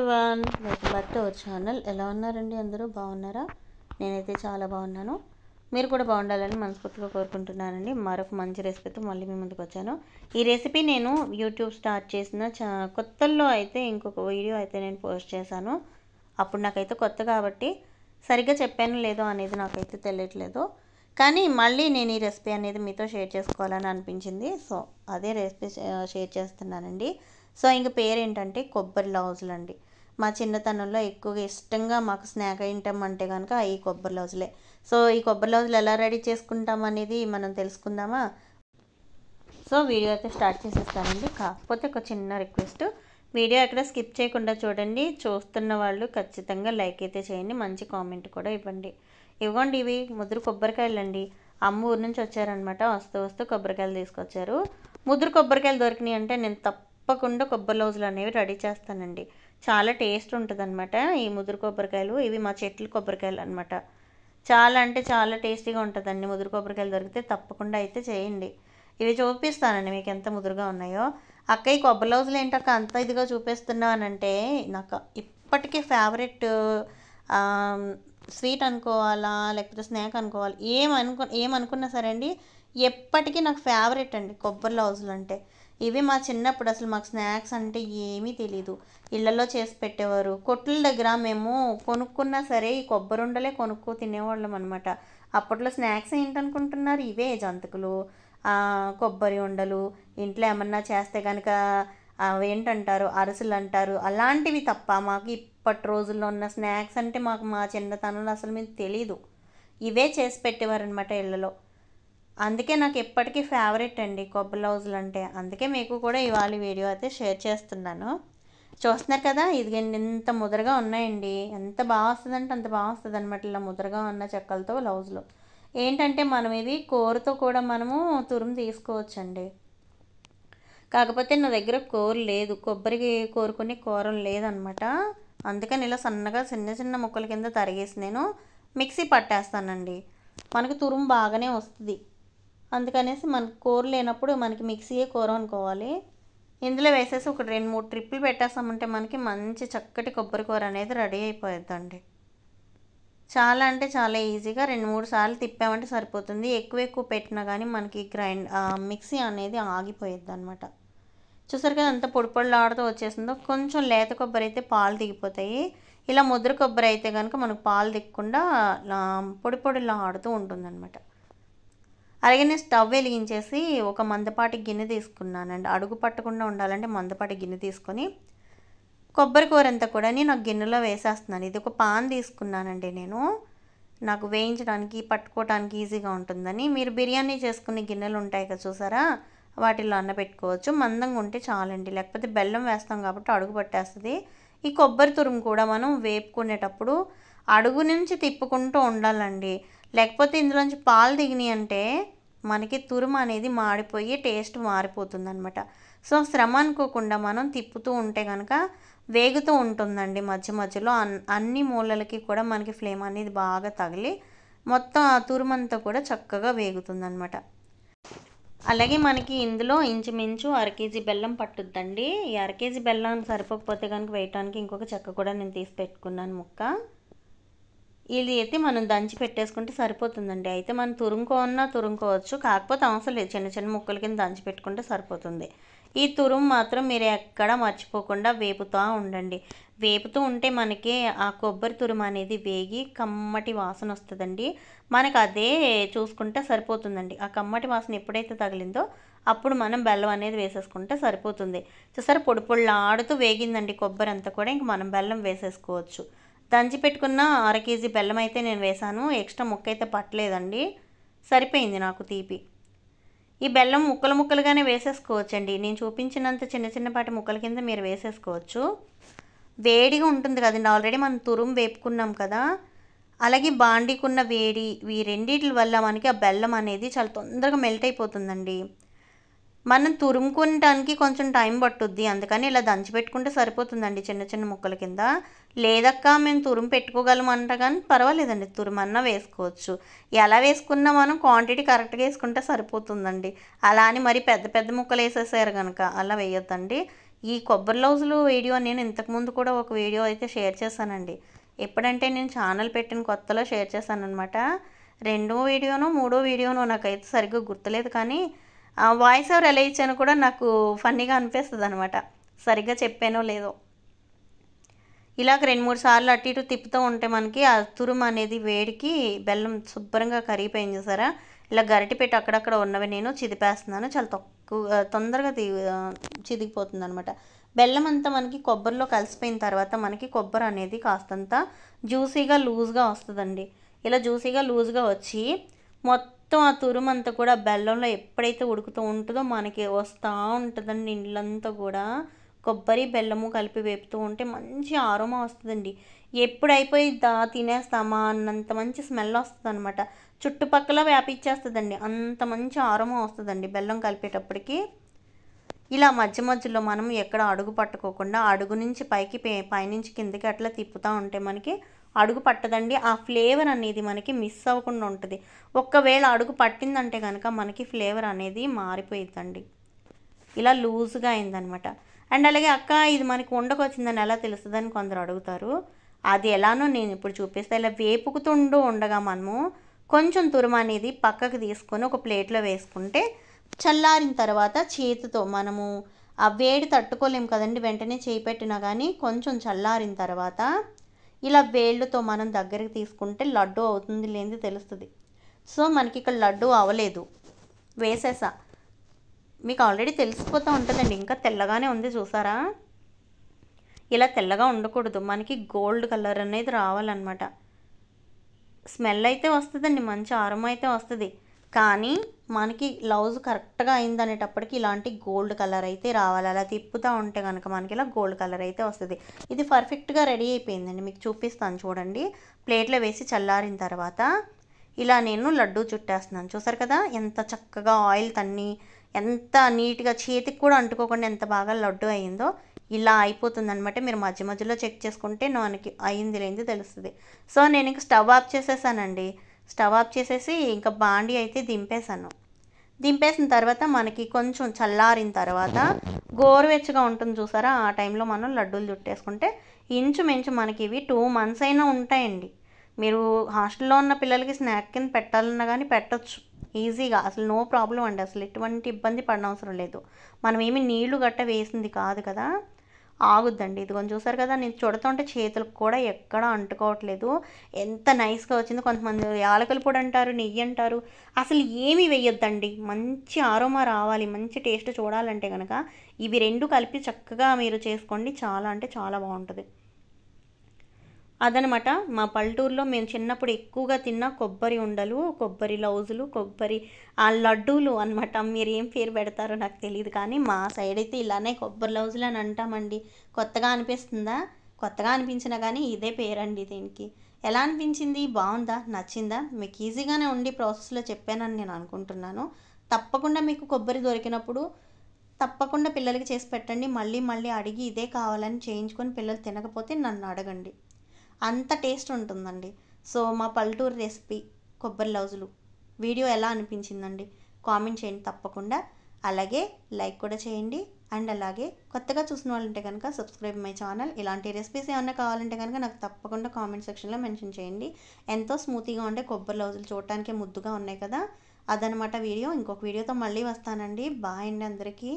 Everyone, welcome back to our channel. ఎలా ఉన్నారండి? అందరూ బాగున్నారా? నేనైతే చాలా బాగున్నాను. మీరు కూడా బాగుండాలని మనస్ఫూర్తిగా కోరుకుంటున్నానండి. మరొక మంచి రెసిపీతో మళ్ళీ మీ ముందుకు వచ్చాను. ఈ రెసిపీ నేను యూట్యూబ్ స్టార్ట్ చేసిన కొత్తల్లో అయితే ఇంకొక వీడియో అయితే నేను పోస్ట్ చేశాను. అప్పుడు నాకైతే కొత్త కాబట్టి సరిగ్గా చెప్పాను లేదో అనేది నాకైతే తెలియట్లేదు. కానీ మళ్ళీ నేను ఈ రెసిపీ అనేది మీతో షేర్ చేసుకోవాలని అనిపించింది. సో అదే రెసిపీ షేర్ చేస్తున్నానండి. సో ఇంక పేరు ఏంటంటే కొబ్బరి లౌజులు అండి. మా చిన్నతనంలో ఎక్కువగా ఇష్టంగా మాకు స్నాక్ ఐటమ్ అంటే కనుక ఈ కొబ్బరి లౌజులే. సో ఈ కొబ్బరి లౌజులు ఎలా రెడీ చేసుకుంటాం అనేది మనం తెలుసుకుందామా? సో వీడియో అయితే స్టార్ట్ చేసేస్తానండి. కాకపోతే ఒక చిన్న రిక్వెస్ట్, వీడియో ఎక్కడ స్కిప్ చేయకుండా చూడండి. చూస్తున్న వాళ్ళు ఖచ్చితంగా లైక్ అయితే చేయండి, మంచి కామెంట్ కూడా ఇవ్వండి. ఇవ్వండి, ఇవి ముదురు కొబ్బరికాయలు అండి. అమ్మ ఊరు నుంచి వచ్చారనమాట. వస్తూ వస్తూ కొబ్బరికాయలు తీసుకొచ్చారు. ముదురు కొబ్బరికాయలు దొరికినాయి అంటే నేను తప్పకుండా కొబ్బరి లౌజులు అనేవి రెడీ చేస్తానండి. చాలా టేస్ట్ ఉంటుంది అనమాట ఈ ముదురు కొబ్బరికాయలు. ఇవి మా చెట్లు కొబ్బరికాయలు అనమాట. చాలా అంటే చాలా టేస్టీగా ఉంటుందండి. ముదురు కొబ్బరికాయలు దొరికితే తప్పకుండా అయితే చేయండి. ఇవి చూపిస్తానండి మీకు ఎంత ముదురుగా ఉన్నాయో. అక్క ఈ కొబ్బరి లౌజులు ఏంటక్క అంత ఇదిగా చూపిస్తున్నావు అని అంటే, నాకు ఇప్పటికీ ఫేవరెట్ స్వీట్ అనుకోవాలా లేకపోతే స్నాక్ అనుకోవాలి, ఏమనుకున్నా సరే అండి, ఎప్పటికీ నాకు ఫేవరెట్ అండి కొబ్బరి లౌజులు అంటే. ఇవి మా చిన్నప్పుడు అసలు మాకు స్నాక్స్ అంటే ఏమీ తెలీదు. ఇళ్లలో చేసి పెట్టేవారు. కొట్ల దగ్గర మేము కొనుక్కున్నా సరే ఈ కొబ్బరి ఉండలే కొనుక్కో తినేవాళ్ళం అనమాట. అప్పట్లో స్నాక్స్ ఏంటనుకుంటున్నారు? ఇవే జంతికలు, కొబ్బరి ఉండలు, ఇంట్లో ఏమన్నా చేస్తే కనుక ఏంటంటారు, అరిసెలు అంటారు, అలాంటివి తప్ప మాకు ఇప్పటి రోజుల్లో ఉన్న స్నాక్స్ అంటే మాకు మా చిన్నతనంలో అసలు మీకు తెలీదు. ఇవే చేసి పెట్టేవారు అనమాట ఇళ్ళలో. అందుకే నాకు ఎప్పటికీ ఫేవరెట్ అండి కొబ్బరి లౌజులు అంటే. అందుకే మీకు కూడా ఇవాళ వీడియో అయితే షేర్ చేస్తున్నాను. చూస్తున్నారు కదా, ఇది ఎంత ముదరగా ఉన్నాయండి. ఎంత బాగా వస్తుందంటే అంత బాగా వస్తుంది అనమాట. ఇలా ముదరగా ఉన్న చెక్కలతో లౌజులు ఏంటంటే మనం ఇది కూరతో కూడా మనము తురుము తీసుకోవచ్చండి. కాకపోతే నా దగ్గర కూర లేదు, కొబ్బరికి కోరుకునే కూర లేదనమాట. అందుకని ఇలా సన్నగా చిన్న చిన్న ముక్కల కింద తరిగేసి నేను మిక్సీ పట్టేస్తానండి. మనకు తురుము బాగానే వస్తుంది. అందుకనేసి మనకు కూర లేనప్పుడు మనకి మిక్సీయే కూర అనుకోవాలి. ఇందులో వేసేసి ఒక 2-3 ట్రిప్పులు పెట్టేస్తామంటే మనకి మంచి చక్కటి కొబ్బరి కూర అనేది రెడీ అయిపోతుందండి. చాలా అంటే చాలా ఈజీగా 2-3 సార్లు తిప్పామంటే సరిపోతుంది. ఎక్కువ పెట్టినా కానీ మనకి మిక్సీ అనేది ఆగిపోయిద్ది అనమాట. చూసారు కదా ఎంత పొడి పొడిలాడుతూ వచ్చేసిందో. కొంచెం లేత కొబ్బరి అయితే పాలు దిగిపోతాయి. ఇలా ముద్ర కొబ్బరి అయితే కనుక మనకు పాలు దిగకుండా పొడి పొడిలాడుతూ ఉంటుందన్నమాట. అలాగే నేను స్టవ్ వెలిగించేసి ఒక మందపాటి గిన్నె తీసుకున్నానండి. అడుగు పట్టకుండా ఉండాలంటే మందపాటి గిన్నె తీసుకొని కొబ్బరి కూర అంతా కూడా నాకు గిన్నెలో వేసేస్తున్నాను. ఇది ఒక పాన్ తీసుకున్నానండి నేను, నాకు వేయించడానికి పట్టుకోవడానికి ఈజీగా ఉంటుందని. మీరు బిర్యానీ చేసుకునే గిన్నెలు ఉంటాయి కదా చూసారా, వాటిల్లో అన్న పెట్టుకోవచ్చు. మందంగా ఉంటే చాలండి, లేకపోతే బెల్లం వేస్తాం కాబట్టి అడుగు పట్టేస్తుంది. ఈ కొబ్బరి తురుము కూడా మనం వేపుకునేటప్పుడు అడుగు నుంచి తిప్పుకుంటూ ఉండాలండి. లేకపోతే ఇందులోంచి పాలు దిగినాయి అంటే మనకి తురుము అనేది మాడిపోయి టేస్ట్ మారిపోతుంది అనమాట. సో శ్రమ అనుకోకుండా మనం తిప్పుతూ ఉంటే కనుక వేగుతూ ఉంటుందండి. మధ్య మధ్యలో అన్ని మూలలకి కూడా మనకి ఫ్లేమ్ అనేది బాగా తగిలి మొత్తం ఆ తురుము అంతా కూడా చక్కగా వేగుతుందన్నమాట. అలాగే మనకి ఇందులో ఇంచుమించు 1/2 కేజీ బెల్లం పట్టుద్దండి. ఈ 1/2 కేజీ బెల్లం సరిపోకపోతే కనుక వేయటానికి ఇంకొక చెక్క కూడా నేను తీసి పెట్టుకున్నాను ముక్క. ఇది అయితే మనం దంచి పెట్టేసుకుంటే సరిపోతుందండి. అయితే మనం తురుముకోవచ్చు, కాకపోతే అవసరం లేదు, చిన్న చిన్న ముక్కల కింద దంచి పెట్టుకుంటే సరిపోతుంది. ఈ తురుము మాత్రం మీరు ఎక్కడ మర్చిపోకుండా వేపుతూ ఉండండి. వేపుతూ ఉంటే మనకి ఆ కొబ్బరి తురుము అనేది వేగి కమ్మటి వాసన వస్తుందండి. మనకు అదే చూసుకుంటే సరిపోతుందండి. ఆ కమ్మటి వాసన ఎప్పుడైతే తగిలిందో అప్పుడు మనం బెల్లం అనేది వేసేసుకుంటే సరిపోతుంది. చూసారా, పొడి పొడిలాడుతూ వేగిందండి కొబ్బరి అంతా కూడా. ఇంక మనం బెల్లం వేసేసుకోవచ్చు. దంచి పెట్టుకున్న 1/2 కేజీ బెల్లం అయితే నేను వేసాను. ఎక్స్ట్రా ముక్క అయితే పట్టలేదండి, సరిపోయింది నాకు తీపి. ఈ బెల్లం ముక్కలుగానే వేసేసుకోవచ్చండి. నేను చూపించినంత చిన్న చిన్నపాటి ముక్కల కింద మీరు వేసేసుకోవచ్చు. వేడిగా ఉంటుంది కదండి, ఆల్రెడీ మనం తురుము వేపుకున్నాం కదా. అలాగే బాండీకున్న వేడి, ఈ రెండిటి వల్ల మనకి ఆ బెల్లం అనేది చాలా తొందరగా మెల్ట్ అయిపోతుందండి. మనం తురుముకోవటానికి కొంచెం టైం పట్టుద్ది. అందుకని ఇలా దంచి పెట్టుకుంటే సరిపోతుందండి చిన్న చిన్న ముక్కల కింద. లేదక్క మేము తురుము పెట్టుకోగలం అంట కానీ పర్వాలేదండి, తురుమన్నా వేసుకోవచ్చు. ఎలా వేసుకున్నా మనం క్వాంటిటీ కరెక్ట్గా వేసుకుంటే సరిపోతుందండి. అలా అని మరి పెద్ద పెద్ద ముక్కలు వేసేసారు కనుక అలా వేయొద్దండి. ఈ కొబ్బరి లౌజులు వీడియో నేను ఇంతకుముందు కూడా ఒక వీడియో అయితే షేర్ చేశానండి. ఎప్పుడంటే నేను ఛానల్ పెట్టిన కొత్తలో షేర్ చేశాననమాట. రెండో వీడియోనో మూడో వీడియోనో నాకైతే సరిగ్గా గుర్తులేదు, కానీ వాయిస్ ఓవర్ ఎలా ఇచ్చానో కూడా నాకు ఫన్నీగా అనిపిస్తుంది అనమాట, సరిగ్గా చెప్పానో లేదో. ఇలాగ 2-3 సార్లు అటు ఇటు తిప్పుతూ ఉంటే మనకి ఆ తురుము అనేది వేడికి బెల్లం శుభ్రంగా కరిగిపోయింది చూసారా. ఇలా గరిటె పెట్టి అక్కడక్కడ ఉన్నవి నేను చిదిపేస్తున్నాను. చాలా తొందరగా చిదిగిపోతుంది అనమాట. బెల్లం అంతా మనకి కొబ్బరిలో కలిసిపోయిన తర్వాత మనకి కొబ్బరి అనేది కాస్తంత జ్యూసీగా లూజ్గా వస్తుందండి. ఇలా జ్యూసీగా లూజ్గా వచ్చి మొత్తం ఆ తురుము అంతా కూడా బెల్లంలో ఎప్పుడైతే ఉడుకుతూ ఉంటుందో మనకి వస్తూ ఉంటుందండి. ఇండ్లంతా కూడా కొబ్బరి బెల్లము కలిపి వేపుతూ ఉంటే మంచి ఆరోమా వస్తుందండి. ఎప్పుడు అయిపోయిద్దా తినేస్తామా అన్నంత మంచి స్మెల్ వస్తుంది అనమాట. చుట్టుపక్కల వ్యాపించేస్తుందండి, అంత మంచి ఆరోమా వస్తుందండి బెల్లం కలిపేటప్పటికి. ఇలా మధ్య మధ్యలో మనం ఎక్కడ అడుగు పట్టుకోకుండా అడుగు నుంచి పైకి పైనుంచి కిందకి అట్లా తిప్పుతూ ఉంటే మనకి అడుగు పట్టదండి. ఆ ఫ్లేవర్ అనేది మనకి మిస్ అవ్వకుండా ఉంటుంది. ఒక్కవేళ అడుగు పట్టిందంటే కనుక మనకి ఫ్లేవర్ అనేది మారిపోయిద్దండి. ఇలా లూజ్గా అయిందనమాట. అండ్ అలాగే అక్క ఇది మనకి ఉండకొచ్చిందని ఎలా తెలుస్తుందని కొందరు అడుగుతారు. అది ఎలానో నేను ఇప్పుడు చూపిస్తాను. ఇలా వేపుకుతుంటూ ఉండగా మనము కొంచెం తురుము అనేది పక్కకు తీసుకొని ఒక ప్లేట్లో వేసుకుంటే చల్లారిన తర్వాత చేతితో మనము ఆ వేడి తట్టుకోలేము కదండి, వెంటనే చేయి పెట్టినా కానీ కొంచెం చల్లారిన తర్వాత ఇలా వేళ్ళతో మనం దగ్గరికి తీసుకుంటే లడ్డు అవుతుంది లేనిది తెలుస్తుంది. సో మనకి ఇక్కడ లడ్డు అవ్వలేదు, వేసేసా, మీకు ఆల్రెడీ తెలిసిపోతూ ఉంటుందండి. ఇంకా తెల్లగానే ఉంది చూసారా. ఇలా తెల్లగా ఉండకూడదు, మనకి గోల్డ్ కలర్ అనేది రావాలన్నమాట. స్మెల్ అయితే వస్తుందండి, మంచి ఆరోమా అయితే వస్తుంది, కానీ మనకి లౌజ్ కరెక్ట్గా అయిందనేటప్పటికి ఇలాంటి గోల్డ్ కలర్ అయితే రావాలి. అలా తిప్పుతూ ఉంటే కనుక మనకి ఇలా గోల్డ్ కలర్ అయితే వస్తుంది. ఇది పర్ఫెక్ట్గా రెడీ అయిపోయిందండి. మీకు చూపిస్తాను చూడండి. ప్లేట్లో వేసి చల్లారిన తర్వాత ఇలా నేను లడ్డూ చుట్టేస్తున్నాను. చూసారు కదా ఎంత చక్కగా ఆయిల్ తన్ని ఎంత నీట్గా చేతికి కూడా అంటుకోకుండా ఎంత బాగా లడ్డు అయిందో. ఇలా అయిపోతుంది అనమాట. మీరు మధ్య మధ్యలో చెక్ చేసుకుంటే మనకి అయింది లేనిది తెలుస్తుంది. సో నేను ఇంక స్టవ్ ఆఫ్ చేసేసానండి. స్టవ్ ఆఫ్ చేసేసి ఇంకా బాండి అయితే దింపేసిన తర్వాత మనకి కొంచెం చల్లారిన తర్వాత గోరువెచ్చగా ఉంటుంది చూసారా, ఆ టైంలో మనం లడ్డూలు చుట్టేసుకుంటే ఇంచుమించు మనకి ఇవి 2 months అయినా ఉంటాయండి. మీరు హాస్టల్లో ఉన్న పిల్లలకి స్నాక్ కింద పెట్టాలన్నా కానీ పెట్టచ్చు ఈజీగా, అసలు నో ప్రాబ్లం అండి. అసలు ఎటువంటి ఇబ్బంది పడనవసరం లేదు. మనం ఏమి నీళ్లు గట్ట వేసింది కాదు కదా, ఆగుద్దండి. ఇది కొంచెం చూసారు కదా, నేను చుడుతుంటే చేతులకు కూడా ఎక్కడ అంటుకోవట్లేదు. ఎంత నైస్గా వచ్చిందో. కొంతమంది యాలకుల పొడి అంటారు, నెయ్యి అంటారు, అసలు ఏమీ వేయొద్దండి. మంచి ఆరోమా రావాలి, మంచి టేస్ట్ చూడాలంటే కనుక ఇవి 2 కలిపి చక్కగా మీరు చేసుకోండి. చాలా అంటే చాలా బాగుంటుంది. అదనమాట మా పల్లెటూరులో మేము చిన్నప్పుడు ఎక్కువగా తిన్న కొబ్బరి ఉండలు, కొబ్బరి లౌజులు, కొబ్బరి లడ్డూలు అనమాట. మీరు ఏం పేరు పెడతారో నాకు తెలియదు, కానీ మా సైడ్ అయితే ఇలానే కొబ్బరి లౌజులు అని అంటామండి. కొత్తగా అనిపిస్తుందా? కొత్తగా అనిపించినా కానీ ఇదే పేరండి దీనికి. ఎలా అనిపించింది? బాగుందా? నచ్చిందా? మీకు ఈజీగానే ఉండి ప్రాసెస్లో చెప్పానని నేను అనుకుంటున్నాను. తప్పకుండా మీకు కొబ్బరి దొరికినప్పుడు తప్పకుండా పిల్లలకి చేసి పెట్టండి. మళ్ళీ మళ్ళీ అడిగి ఇదే కావాలని చేయించుకొని పిల్లలు తినకపోతే నన్ను అడగండి, అంత టేస్ట్ ఉంటుందండి. సో మా పల్లెటూరు రెసిపీ కొబ్బరి లౌజులు వీడియో ఎలా అనిపించిందండి కామెంట్ చేయండి తప్పకుండా. అలాగే లైక్ కూడా చేయండి. అండ్ అలాగే కొత్తగా చూసిన వాళ్ళు ఉంటే కనుక సబ్స్క్రైబ్ మై ఛానల్. ఇలాంటి రెసిపీస్ ఏమన్నా కావాలంటే కనుక నాకు తప్పకుండా కామెంట్ సెక్షన్లో మెన్షన్ చేయండి. ఎంతో స్మూతీగా ఉండే కొబ్బరి లౌజులు చూడటానికి ముద్దుగా ఉన్నాయి కదా, అదనమాట వీడియో. ఇంకొక వీడియోతో మళ్ళీ వస్తానండి. బాయ్ అండి అందరికీ.